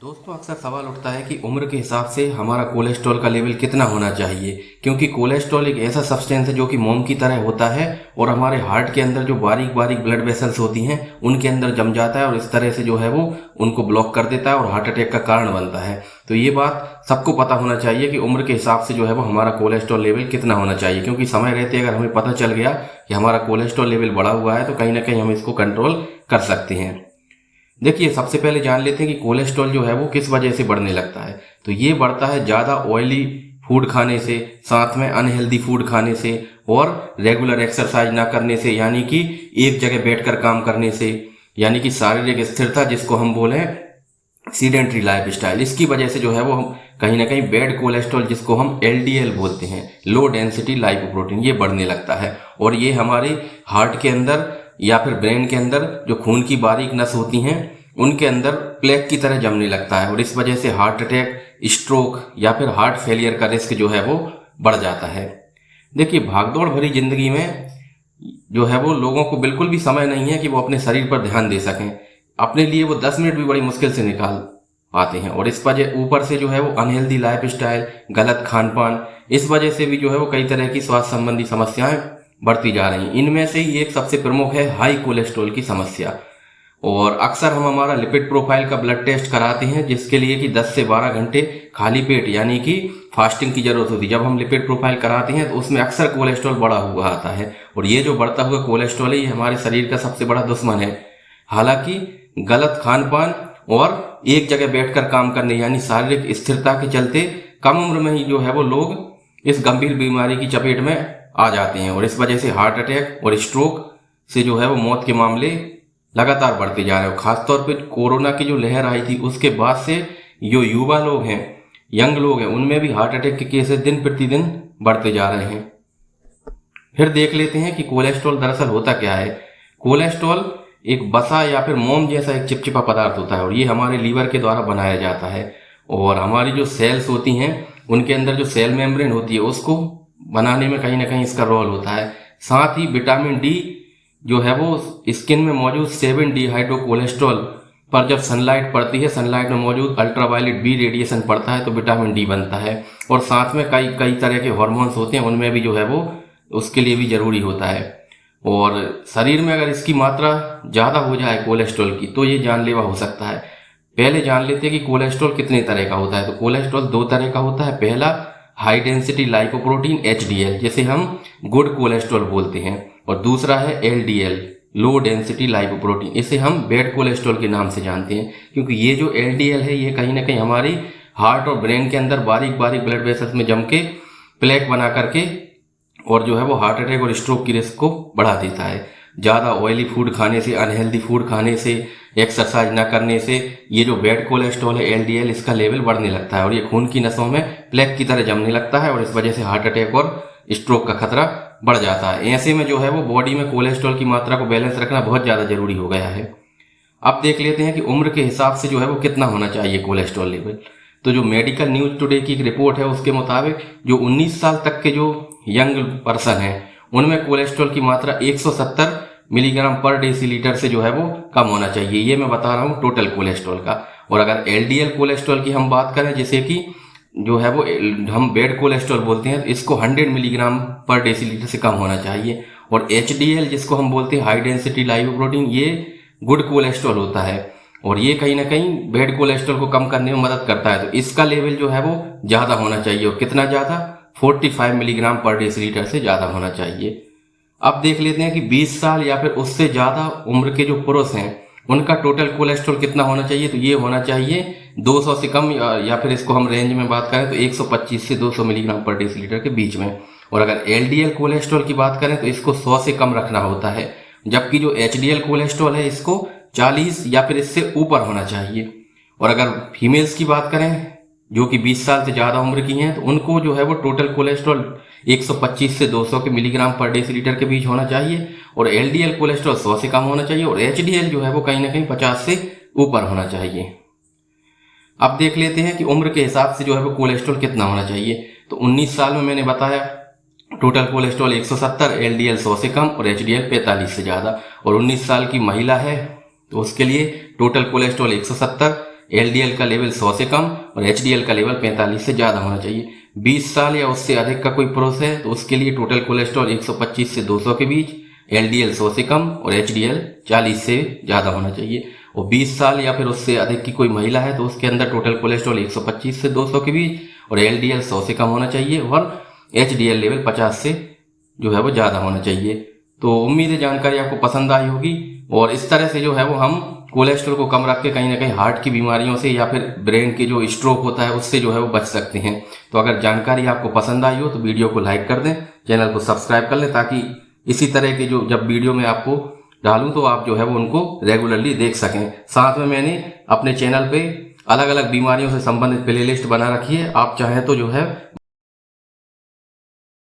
दोस्तों, अक्सर सवाल उठता है कि उम्र के हिसाब से हमारा कोलेस्ट्रॉल का लेवल कितना होना चाहिए, क्योंकि कोलेस्ट्रॉल एक ऐसा सब्सटेंस है जो कि मोम की तरह होता है और हमारे हार्ट के अंदर जो बारीक बारीक ब्लड वेसल्स होती हैं उनके अंदर जम जाता है और इस तरह से जो है वो उनको ब्लॉक कर देता है और हार्ट अटैक का कारण बनता है। तो ये बात सबको पता होना चाहिए कि उम्र के हिसाब से जो है वो हमारा कोलेस्ट्रॉल लेवल कितना होना चाहिए, क्योंकि समय रहते अगर हमें पता चल गया कि हमारा कोलेस्ट्रॉल लेवल बढ़ा हुआ है तो कहीं ना कहीं हम इसको कंट्रोल कर सकते हैं। देखिए, सबसे पहले जान लेते हैं कि कोलेस्ट्रॉल जो है वो किस वजह से बढ़ने लगता है। तो ये बढ़ता है ज़्यादा ऑयली फूड खाने से, साथ में अनहेल्दी फूड खाने से और रेगुलर एक्सरसाइज ना करने से, यानी कि एक जगह बैठकर काम करने से, यानी कि शारीरिक स्थिरता जिसको हम बोले सीडेंट्री लाइफ स्टाइल, इसकी वजह से जो है वो हम कहीं ना कहीं बैड कोलेस्ट्रॉल जिसको हम एलडीएल बोलते हैं, लो डेंसिटी लाइपोप्रोटीन, ये बढ़ने लगता है और ये हमारे हार्ट के अंदर या फिर ब्रेन के अंदर जो खून की बारीक नस होती हैं उनके अंदर प्लेक की तरह जमने लगता है और इस वजह से हार्ट अटैक, स्ट्रोक या फिर हार्ट फेलियर का रिस्क जो है वो बढ़ जाता है। देखिए, भागदौड़ भरी जिंदगी में जो है वो लोगों को बिल्कुल भी समय नहीं है कि वो अपने शरीर पर ध्यान दे सकें। अपने लिए वो 10 मिनट भी बड़ी मुश्किल से निकाल पाते हैं और इस वजह ऊपर से जो है वो अनहेल्दी लाइफ स्टाइल, गलत खान पान, इस वजह से भी जो है वो कई तरह की स्वास्थ्य संबंधी समस्याएं बढ़ती जा रही हैं। इनमें से ही एक सबसे प्रमुख है हाई कोलेस्ट्रॉल की समस्या। और अक्सर हम हमारा लिपिड प्रोफाइल का ब्लड टेस्ट कराते हैं जिसके लिए कि 10 से 12 घंटे खाली पेट यानी कि फास्टिंग की जरूरत होती है। जब हम लिपिड प्रोफाइल कराते हैं तो उसमें अक्सर कोलेस्ट्रॉल बढ़ा हुआ आता है और ये जो बढ़ता हुआ कोलेस्ट्रॉल है ये हमारे शरीर का सबसे बड़ा दुश्मन है। हालांकि गलत खान पान और एक जगह बैठकर काम करने यानी शारीरिक स्थिरता के चलते कम उम्र में ही जो है वो लोग इस गंभीर बीमारी की चपेट में आ जाते हैं और इस वजह से हार्ट अटैक और स्ट्रोक से जो है वो मौत के मामले लगातार बढ़ते जा रहे हैं। खासतौर पे कोरोना की जो लहर आई थी उसके बाद से जो युवा लोग हैं, यंग लोग हैं, उनमें भी हार्ट अटैक के केसेस दिन प्रतिदिन बढ़ते जा रहे हैं। फिर देख लेते हैं कि कोलेस्ट्रॉल दरअसल होता क्या है। कोलेस्ट्रॉल एक बसा या फिर मोम जैसा एक चिपचिपा पदार्थ होता है और ये हमारे लीवर के द्वारा बनाया जाता है और हमारी जो सेल्स होती हैं उनके अंदर जो सेल मेम्ब्रेन होती है उसको बनाने में कहीं ना कहीं इसका रोल होता है। साथ ही विटामिन डी जो है वो स्किन में मौजूद 7 डिहाइड्रो कोलेस्ट्रॉल पर जब सनलाइट पड़ती है, सनलाइट में मौजूद अल्ट्रावायलेट बी रेडिएशन पड़ता है तो विटामिन डी बनता है और साथ में कई तरह के हार्मोन्स होते हैं उनमें भी जो है वो उसके लिए भी जरूरी होता है। और शरीर में अगर इसकी मात्रा ज़्यादा हो जाए कोलेस्ट्रॉल की तो ये जानलेवा हो सकता है। पहले जान लेते हैं कि कोलेस्ट्रॉल कितने तरह का होता है। तो कोलेस्ट्रॉल 2 तरह का होता है। पहला हाई डेंसिटी लाइपोप्रोटीन एचडीएल जिसे हम गुड कोलेस्ट्रॉल बोलते हैं और दूसरा है एलडीएल लो डेंसिटी लाइपोप्रोटीन, इसे हम बैड कोलेस्ट्रॉल के नाम से जानते हैं क्योंकि ये जो एलडीएल है ये कहीं ना कहीं हमारी हार्ट और ब्रेन के अंदर बारीक बारीक ब्लड वेसल्स में जम के प्लेक बना करके और जो है वो हार्ट अटैक और स्ट्रोक की रिस्क को बढ़ा देता है। ज़्यादा ऑयली फूड खाने से, अनहेल्दी फूड खाने से, एक्सरसाइज ना करने से ये जो बैड कोलेस्ट्रॉल है एलडीएल इसका लेवल बढ़ने लगता है और ये खून की नसों में प्लेक की तरह जमने लगता है और इस वजह से हार्ट अटैक और स्ट्रोक का खतरा बढ़ जाता है। ऐसे में जो है वो बॉडी में कोलेस्ट्रॉल की मात्रा को बैलेंस रखना बहुत ज़्यादा जरूरी हो गया है। अब देख लेते हैं कि उम्र के हिसाब से जो है वो कितना होना चाहिए कोलेस्ट्रॉल लेवल। तो जो मेडिकल न्यूज टुडे की एक रिपोर्ट है उसके मुताबिक जो 19 साल तक के जो यंग पर्सन हैं उनमें कोलेस्ट्रॉल की मात्रा 170 मिलीग्राम पर डेसीलीटर से जो है वो कम होना चाहिए। ये मैं बता रहा हूँ टोटल कोलेस्ट्रॉल का। और अगर एलडीएल कोलेस्ट्रॉल की हम बात करें जिसे कि जो है वो हम बैड कोलेस्ट्रॉल बोलते हैं, इसको 100 मिलीग्राम पर डेसीलीटर से कम होना चाहिए। और एचडीएल जिसको हम बोलते हैं हाई डेंसिटी लाइपोप्रोटीन, ये गुड कोलेस्ट्रॉल होता है और ये कहीं ना कहीं बैड कोलेस्ट्रॉल को कम करने में मदद करता है। तो इसका लेवल जो है वो ज़्यादा होना चाहिए और कितना ज़्यादा, 45 मिलीग्राम पर डेसीलीटर से ज़्यादा होना चाहिए। अब देख लेते हैं कि 20 साल या फिर उससे ज़्यादा उम्र के जो पुरुष हैं उनका टोटल कोलेस्ट्रॉल कितना होना चाहिए। तो ये होना चाहिए 200 से कम या फिर इसको हम रेंज में बात करें तो 125 से 200 मिलीग्राम पर डेसीलीटर के बीच में। और अगर एलडीएल कोलेस्ट्रॉल की बात करें तो इसको 100 से कम रखना होता है, जबकि जो एचडीएल कोलेस्ट्रॉल है इसको 40 या फिर इससे ऊपर होना चाहिए। और अगर फीमेल्स की बात करें जो कि 20 साल से ज़्यादा उम्र की हैं तो उनको जो है वो टोटल कोलेस्ट्रॉल 125 से 200 के मिलीग्राम पर डेसीलीटर के बीच होना चाहिए और एलडीएल कोलेस्ट्रॉल 100 से कम होना चाहिए और एचडीएल जो है वो कहीं ना कहीं 50 से ऊपर होना चाहिए। अब देख लेते हैं कि उम्र के हिसाब से जो है वो कोलेस्ट्रॉल कितना होना चाहिए। तो 19 साल में मैंने बताया टोटल कोलेस्ट्रॉल 170, एलडीएल 100 से कम और एचडीएल 45 से ज़्यादा। और 19 साल की महिला है तो उसके लिए टोटल कोलेस्ट्रॉल 170, एलडीएल का लेवल 100 से कम और एचडीएल का लेवल 45 से ज़्यादा होना चाहिए। 20 साल या उससे अधिक का कोई पुरुष है तो उसके लिए टोटल कोलेस्ट्रॉल 125 से 200 के बीच, एलडीएल 100 से कम और एचडीएल 40 से ज़्यादा होना चाहिए। और 20 साल या फिर उससे अधिक की कोई महिला है तो उसके अंदर टोटल कोलेस्ट्रॉल 125 से 200 के बीच और एलडीएल 100 से कम होना चाहिए और एचडीएल लेवल 50 से जो है वो ज़्यादा होना चाहिए। तो उम्मीद है जानकारी आपको पसंद आई होगी और इस तरह से जो है वो हम कोलेस्ट्रॉल को कम रख के कहीं ना कहीं हार्ट की बीमारियों से या फिर ब्रेन के जो स्ट्रोक होता है उससे जो है वो बच सकते हैं। तो अगर जानकारी आपको पसंद आई हो तो वीडियो को लाइक कर दें, चैनल को सब्सक्राइब कर लें ताकि इसी तरह के जो जब वीडियो में आपको डालूं तो आप जो है वो उनको रेगुलरली देख सकें। साथ में मैंने अपने चैनल पे अलग अलग बीमारियों से संबंधित प्लेलिस्ट बना रखी है, आप चाहें तो जो है